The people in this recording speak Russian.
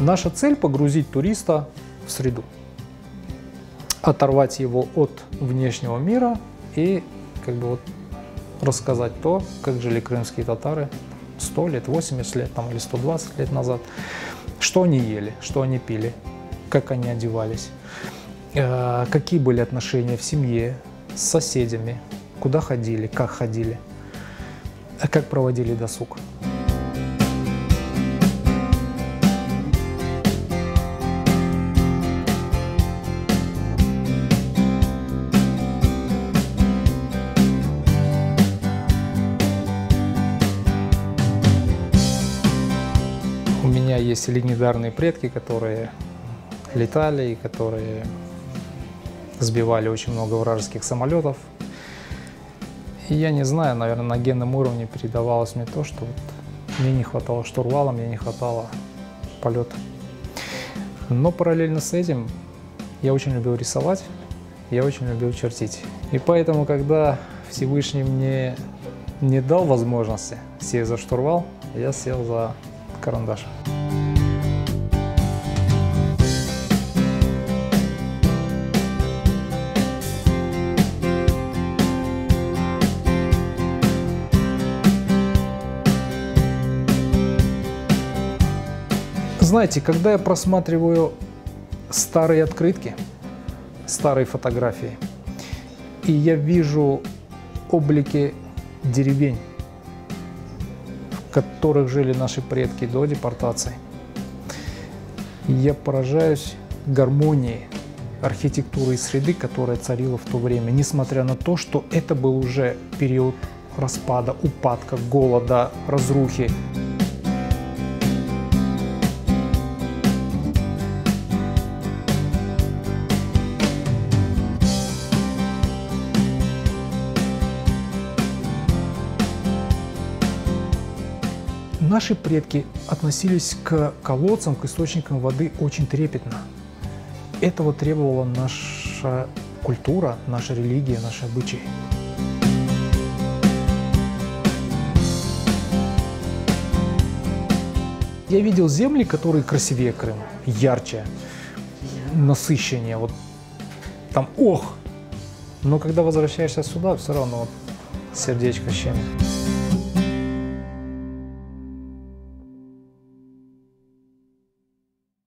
Наша цель – погрузить туриста в среду, оторвать его от внешнего мира и как бы вот рассказать то, как жили крымские татары 100 лет, 80 лет там, или 120 лет назад, что они ели, что они пили, как они одевались, какие были отношения в семье, с соседями, куда ходили, как проводили досуг. У меня есть легендарные предки, которые летали и которые сбивали очень много вражеских самолетов. И я не знаю, наверное, на генном уровне передавалось мне то, что вот мне не хватало штурвала, мне не хватало полета. Но параллельно с этим я очень любил рисовать, я очень любил чертить. И поэтому, когда Всевышний мне не дал возможности сесть за штурвал, я сел за карандаш. Знаете, когда я просматриваю старые открытки, старые фотографии, и я вижу облики деревень, в которых жили наши предки до депортации, я поражаюсь гармонии архитектуры и среды, которая царила в то время, несмотря на то, что это был уже период распада, упадка, голода, разрухи. Наши предки относились к колодцам, к источникам воды очень трепетно. Этого требовала наша культура, наша религия, наши обычаи. Я видел земли, которые красивее Крыма, ярче, насыщеннее. Вот там ох! Но когда возвращаешься сюда, все равно сердечко щемит.